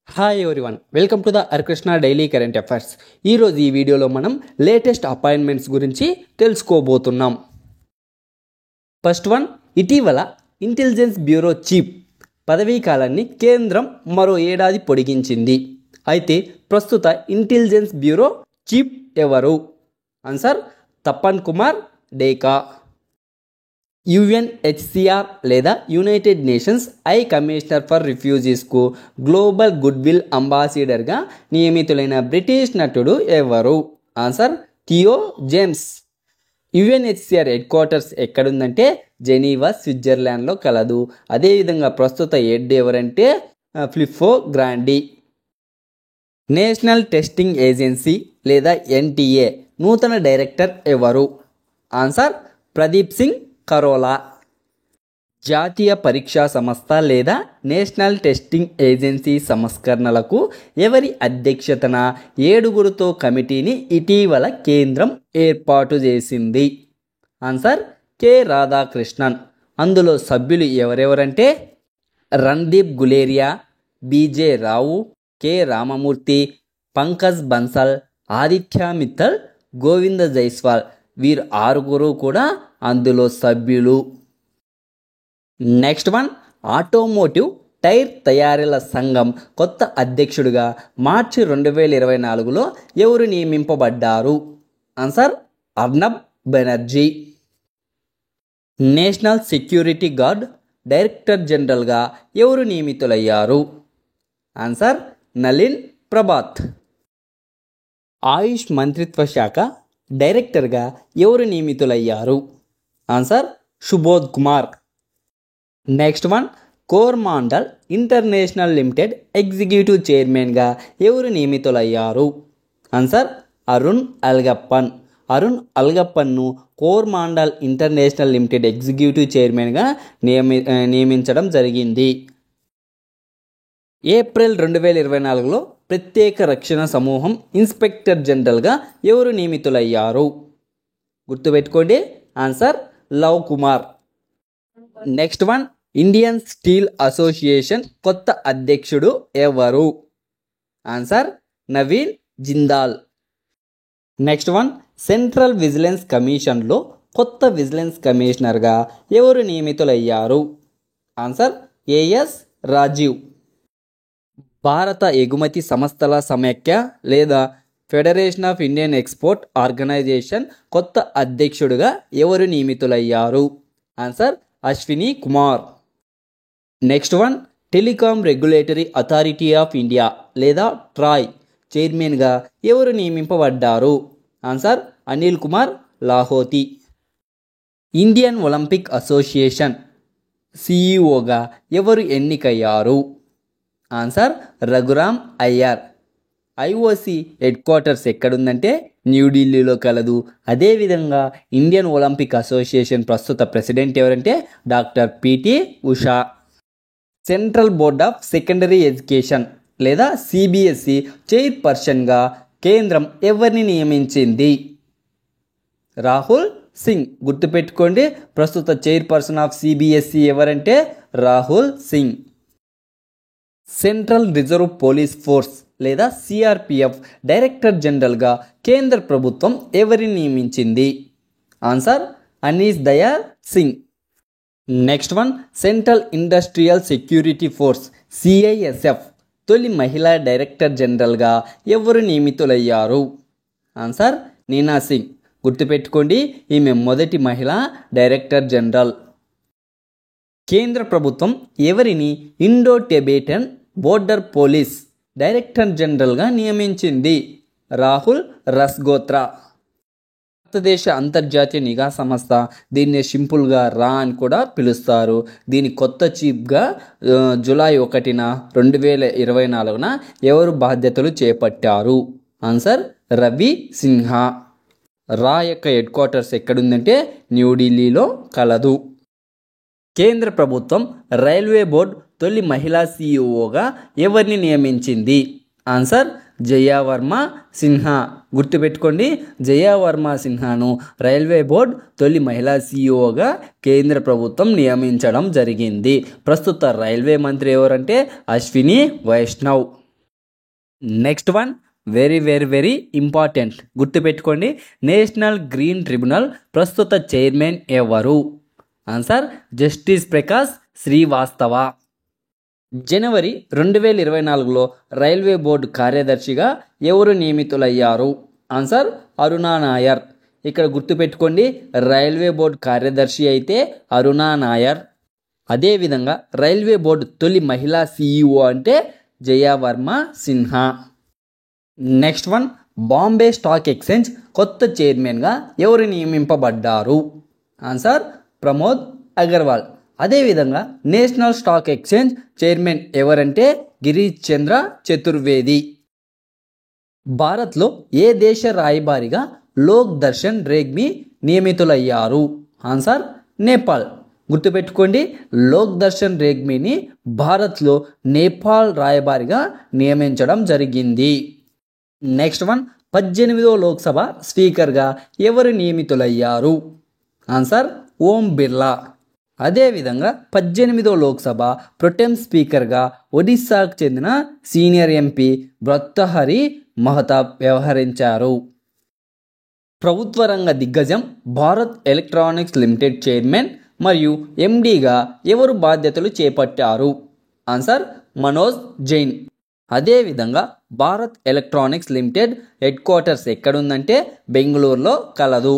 Hi everyone, welcome to the Harikrishna daily current affairs. ఈరోజు ఈ వీడియోలో మనం లేటెస్ట్ అపాయింట్మెంట్స్ గురించి తెలుసుకోబోతున్నాం. ఫస్ట్ వన్, ఇటీవల ఇంటెలిజెన్స్ బ్యూరో చీఫ్ పదవీ కాలాన్ని కేంద్రం మరో ఏడాది పొడిగించింది. అయితే ప్రస్తుత ఇంటెలిజెన్స్ బ్యూరో చీఫ్ ఎవరు? ఆన్సర్ తపన్ కుమార్ డేకా. యుఎన్హెచ్సిఆర్ లేదా United Nations high commissioner for రిఫ్యూజీస్కు గ్లోబల్ గుడ్విల్ అంబాసిడర్గా నియమితులైన బ్రిటిష్ నటుడు ఎవరు? Answer Theo James. UNHCR headquarters ఎక్కడుందంటే జెనీవా, స్విట్జర్లాండ్లో కలదు. అదేవిధంగా ప్రస్తుత హెడ్ ఎవరంటే ఫిలిప్పో గ్రాండి. నేషనల్ టెస్టింగ్ ఏజెన్సీ లేదా ఎన్టీఏ నూతన డైరెక్టర్ ఎవరు? ఆన్సర్ ప్రదీప్ సింగ్ కరోలా. జాతీయ పరీక్షా సంస్థ లేదా నేషనల్ టెస్టింగ్ ఏజెన్సీ సంస్కరణలకు ఎవరి అధ్యక్షతన 7గురితో కమిటీని ఇటీవల కేంద్రం ఏర్పాటు చేసింది? Answer K Radhakrishnan. అందులో సభ్యులు ఎవరెవరంటే రణ్దీప్ గులేరియా, బిజే రావు, కె రామమూర్తి, పంకజ్ బన్సల్, ఆదిత్య మిత్తల్, గోవింద జైస్వాల్. వీరు 6గురు కూడా అందులో సభ్యులు. నెక్స్ట్ వన్, ఆటోమోటివ్ టైర్ తయారీల సంఘం కొత్త అధ్యక్షుడిగా మార్చి 2024లో ఎవరు నియమింపబడ్డారు? Answer Arnab Banerjee. National security guard director జనరల్గా ఎవరు నియమితులయ్యారు? ఆన్సర్ నలిన్ ప్రభాత్. ఆయుష్ మంత్రిత్వ శాఖ డైరెక్టర్గా ఎవరు నియమితులయ్యారు? Answer Subodh Kumar. Next one, Coromandel international limited executive చైర్మన్గా ఎవరు నియమితులయ్యారు? ఆన్సర్ అరుణ్ అల్గప్పన్. అరుణ్ అల్గప్పన్ను కోరమాండల్ ఇంటర్నేషనల్ లిమిటెడ్ ఎగ్జిక్యూటివ్ చైర్మన్గా నియమించడం జరిగింది. ఏప్రిల్ 2024లో ప్రత్యేక రక్షణ సమూహం ఇన్స్పెక్టర్ జనరల్గా ఎవరు నియమితులయ్యారు? గుర్తుపెట్టుకోండి, answer Lav Kumar. Next one, Indian steel association కొత్త అధ్యక్షుడు ఎవరు? Answer Naveen Jindal. Next one, central vigilance కమిషన్లో కొత్త విజిలెన్స్ కమిషనర్గా ఎవరు నియమితులయ్యారు? Answer AS Rajeev. భారత ఎగుమతి సంస్థల సమైక్య లేదా federation of Indian export organisation కొత్త అధ్యక్షుడిగా ఎవరు నియమితులయ్యారు? Answer Ashwini Kumar. Next one, telecom regulatory authority of India లేదా ట్రాయ్ చైర్మన్గా ఎవరు నియమింపబడ్డారు? Answer Anil Kumar Lahoti. Indian Olympic association సిఈఓగా ఎవరు ఎన్నికయ్యారు? Answer Raghuram Iyer. IOC headquarters ఎక్కడుందంటే న్యూఢిల్లీలో కలదు. అదేవిధంగా ఇండియన్ ఒలింపిక్ అసోసియేషన్ ప్రస్తుత ప్రెసిడెంట్ ఎవరంటే doctor PT Usha. Central board of secondary education లేదా సిబిఎస్ఈ చైర్పర్సన్గా కేంద్రం ఎవరిని నియమించింది? రాహుల్ సింగ్. గుర్తుపెట్టుకోండి, ప్రస్తుత చైర్పర్సన్ ఆఫ్ సిబిఎస్ఈ ఎవరంటే Rahul Singh. Central reserve police force లేదా సిఆర్పిఎఫ్ డైరెక్టర్ జనరల్గా కేంద్ర ప్రభుత్వం ఎవరిని నియమించింది? Answer Anees Dayal Singh. Next one, central industrial security force CISF తొలి మహిళా డైరెక్టర్ జనరల్గా ఎవరు నియమితులయ్యారు? ఆన్సర్ నీనా సింగ్. గుర్తుపెట్టుకోండి, ఈమె మొదటి మహిళా డైరెక్టర్ జనరల్. కేంద్ర ప్రభుత్వం ఎవరిని Indo Tibetan border police director జనరల్గా నియమించింది? రాహుల్ రస్గోత్రా. భారతదేశ అంతర్జాతీయ నిఘా సంస్థ, దీన్ని సింపుల్గా రా అని కూడా పిలుస్తారు. దీని కొత్త చీఫ్గా జూలై 1, 2024 ఎవరు బాధ్యతలు చేపట్టారు? ఆన్సర్ రవి సిన్హా. రా యొక్క హెడ్ క్వార్టర్స్ ఎక్కడుందంటే న్యూఢిల్లీలో కలదు. కేంద్ర ప్రభుత్వం రైల్వే బోర్డు తొలి మహిళా సీఈఓగా ఎవరిని నియమించింది? ఆన్సర్ జయావర్మ సిన్హా. గుర్తుపెట్టుకోండి, జయావర్మ సిన్హాను రైల్వే బోర్డు తొలి మహిళా సీఈఓగా కేంద్ర ప్రభుత్వం నియమించడం జరిగింది. ప్రస్తుత రైల్వే మంత్రి ఎవరంటే Ashwini Vaishnaw. Next one very very very important, గుర్తుపెట్టుకోండి. నేషనల్ గ్రీన్ ట్రిబ్యునల్ ప్రస్తుత చైర్మన్ ఎవరు? Answer justice Prakash Srivastava. జనవరి 2024లో రైల్వే బోర్డు కార్యదర్శిగా ఎవరు నియమితులయ్యారు? ఆన్సర్ అరుణా నాయర్. ఇక్కడ గుర్తుపెట్టుకోండి, రైల్వే బోర్డు కార్యదర్శి అయితే అరుణా నాయర్. అదేవిధంగా రైల్వే బోర్డు తొలి మహిళా CEO అంటే Jayavarma Sinha. Next one, Bombay stock exchange కొత్త చైర్మన్గా ఎవరు నియమింపబడ్డారు? ఆన్సర్ ప్రమోద్ అగర్వాల్. అదేవిధంగా నేషనల్ స్టాక్ ఎక్స్చేంజ్ చైర్మన్ ఎవరంటే గిరీష్ చంద్ర చతుర్వేది. భారత్లో ఏ దేశ రాయబారిగా లోక్ దర్శన్ రేగ్మి నియమితులయ్యారు? ఆన్సర్ నేపాల్. గుర్తుపెట్టుకోండి, లోక్ దర్శన్ రేగ్మిని భారత్లో నేపాల్ రాయబారిగా నియమించడం జరిగింది. నెక్స్ట్ వన్, 18వ లోక్సభ స్పీకర్గా ఎవరు నియమితులయ్యారు? ఆన్సర్ ఓం బిర్లా. అదేవిధంగా 18వ లోక్సభ ప్రొటెం స్పీకర్గా ఒడిశాకు చెందిన సీనియర్ ఎంపీ భర్తహరి మహతాబ్ వ్యవహరించారు. ప్రభుత్వ రంగ దిగ్గజం భారత్ ఎలక్ట్రానిక్స్ లిమిటెడ్ చైర్మన్ మరియు MDగా ఎవరు బాధ్యతలు చేపట్టారు? ఆన్సర్ మనోజ్ జైన్. అదేవిధంగా Bharat electronics limited headquarters ఎక్కడుందంటే బెంగళూరులో కలదు.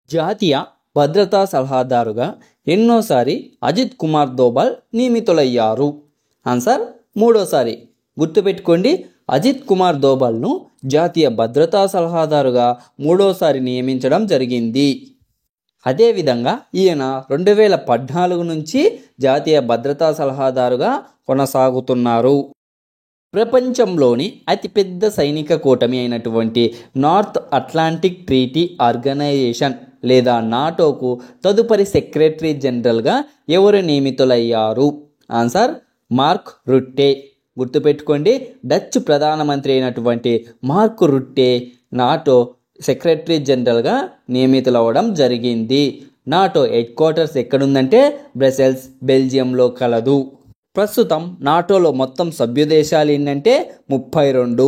జాతీయ భద్రతా సలహాదారుగా ఎన్నోసారి అజిత్ కుమార్ దోబల్ నియమితులయ్యారు? ఆన్సర్ మూడోసారి. గుర్తుపెట్టుకోండి, అజిత్ కుమార్ దోబల్ను జాతీయ భద్రతా సలహాదారుగా మూడోసారి నియమించడం జరిగింది. అదేవిధంగా ఈయన 2014 నుంచి జాతీయ భద్రతా సలహాదారుగా కొనసాగుతున్నారు. ప్రపంచంలోని అతిపెద్ద సైనిక కూటమి అయినటువంటి నార్త్ అట్లాంటిక్ ట్రీటీ ఆర్గనైజేషన్ లేదా నాటోకు తదుపరి సెక్రటరీ జనరల్గా ఎవరు నియమితులయ్యారు? Answer mark రుట్టే. గుర్తుపెట్టుకోండి, డచ్ ప్రధానమంత్రి అయినటువంటి మార్క్ రుట్టే నాటో సెక్రటరీ జనరల్గా నియమితులవ్వడం జరిగింది. నాటో హెడ్ క్వార్టర్స్ ఎక్కడుందంటే బ్రసెల్స్, బెల్జియంలో కలదు. ప్రస్తుతం నాటోలో మొత్తం సభ్య దేశాలు ఏంటంటే 32.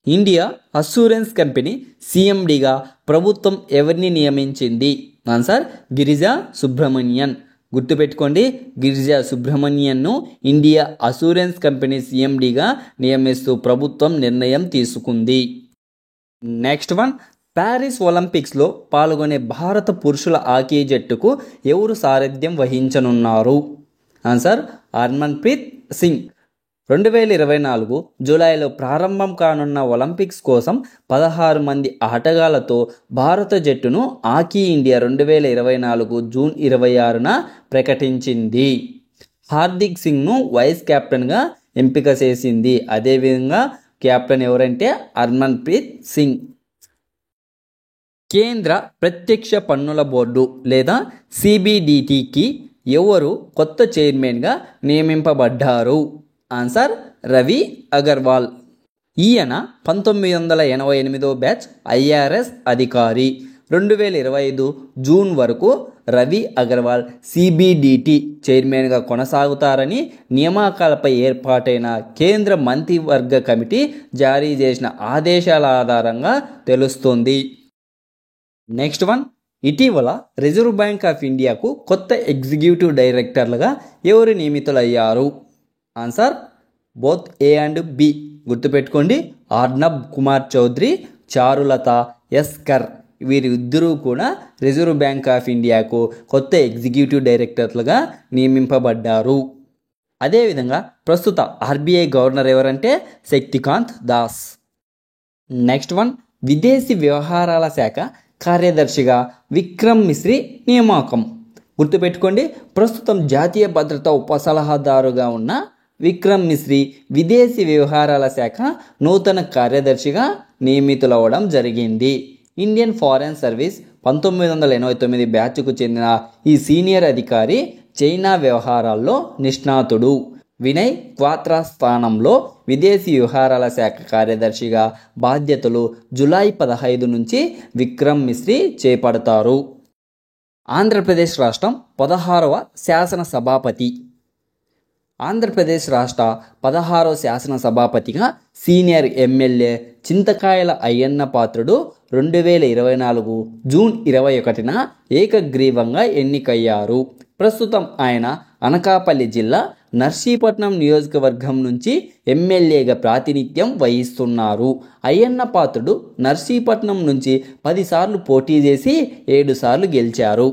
ఇండియా అస్యూరెన్స్ కంపెనీ CMDగా ప్రభుత్వం ఎవరిని నియమించింది? ఆన్సర్ గిరిజా సుబ్రమణియన్. గుర్తుపెట్టుకోండి, గిరిజా సుబ్రమణియన్ను ఇండియా అస్యూరెన్స్ కంపెనీ CMDగా నియమిస్తూ ప్రభుత్వం నిర్ణయం తీసుకుంది. నెక్స్ట్ వన్, ప్యారిస్ ఒలింపిక్స్లో పాల్గొనే భారత పురుషుల హాకీ జట్టుకు ఎవరు సారథ్యం వహించనున్నారు? ఆన్సర్ హర్మన్ప్రీత్ సింగ్. 2024 జూలైలో ప్రారంభం కానున్న ఒలింపిక్స్ కోసం 16 మంది ఆటగాళ్లతో భారత జట్టును హాకీ ఇండియా 2024 జూన్ 26న ప్రకటించింది. హార్దిక్ సింగ్ను వైస్ కెప్టెన్గా ఎంపిక చేసింది. అదేవిధంగా కెప్టెన్ ఎవరంటే హర్మన్ప్రీత్ సింగ్. కేంద్ర ప్రత్యక్ష పన్నుల బోర్డు లేదా CBDTకి ఎవరు కొత్త చైర్మన్గా నియమింపబడ్డారు? ఆన్సర్ రవి అగర్వాల్. ఈయన 1988 బ్యాచ్ IRS అధికారి. 2025 జూన్ వరకు రవి అగర్వాల్ CBDT చైర్మన్గా కొనసాగుతారని నియామకాలపై ఏర్పాటైన కేంద్ర మంత్రివర్గ కమిటీ జారీ చేసిన ఆదేశాల ఆధారంగా తెలుస్తుంది. నెక్స్ట్ వన్, ఇటీవల రిజర్వ్ బ్యాంక్ ఆఫ్ ఇండియాకు కొత్త ఎగ్జిక్యూటివ్ డైరెక్టర్లుగా ఎవరు నియమితులయ్యారు? Answer both A and B. గుర్తుపెట్టుకోండి, అర్నబ్ కుమార్ చౌదరి, చారులత ఎస్కర్ వీరిద్దరూ కూడా రిజర్వ్ బ్యాంక్ ఆఫ్ ఇండియాకు కొత్త ఎగ్జిక్యూటివ్ డైరెక్టర్లుగా నియమింపబడ్డారు. అదేవిధంగా ప్రస్తుత RBI గవర్నర్ ఎవరంటే శక్తికాంత్ దాస్. నెక్స్ట్ వన్, విదేశీ వ్యవహారాల శాఖ కార్యదర్శిగా విక్రమ్ మిశ్రీ నియామకం. గుర్తుపెట్టుకోండి, ప్రస్తుతం జాతీయ భద్రతా ఉప సలహాదారుగా ఉన్న విక్రమ్ మిశ్రీ విదేశీ వ్యవహారాల శాఖ నూతన కార్యదర్శిగా నియమితులవ్వడం జరిగింది. ఇండియన్ ఫారెన్ సర్వీస్ 1989 బ్యాచ్కు చెందిన ఈ సీనియర్ అధికారి చైనా వ్యవహారాల్లో నిష్ణాతుడు. వినయ్ క్వాత్రా స్థానంలో విదేశీ వ్యవహారాల శాఖ కార్యదర్శిగా బాధ్యతలు జూలై 15 నుంచి విక్రమ్ మిశ్రీ చేపడతారు. ఆంధ్రప్రదేశ్ రాష్ట్రం 16వ శాసన సభాపతి. ఆంధ్రప్రదేశ్ రాష్ట్ర 16వ శాసనసభాపతిగా సీనియర్ ఎమ్మెల్యే చింతకాయల అయ్యన్న పాత్రుడు 2024 జూన్ 21న ఏకగ్రీవంగా ఎన్నికయ్యారు. ప్రస్తుతం ఆయన అనకాపల్లి జిల్లా నర్సీపట్నం నియోజకవర్గం నుంచి ఎమ్మెల్యేగా ప్రాతినిధ్యం వహిస్తున్నారు. అయ్యన్న పాత్రుడు నర్సీపట్నం నుంచి 10 సార్లు పోటీ చేసి 7 సార్లు గెలిచారు.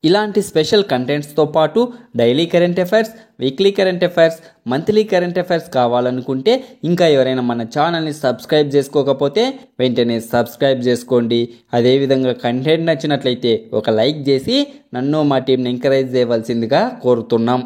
ఇలాంటి స్పెషల్ కంటెంట్స్తో పాటు daily current affairs, weekly current affairs, monthly current affairs కావాలనుకుంటే ఇంకా ఎవరైనా మన ఛానల్ని సబ్స్క్రైబ్ చేసుకోకపోతే వెంటనే సబ్స్క్రైబ్ చేసుకోండి. అదేవిధంగా కంటెంట్ నచ్చినట్లయితే ఒక లైక్ చేసి నన్ను మా టీంని ఎంకరేజ్ చేయవలసిందిగా కోరుతున్నాం.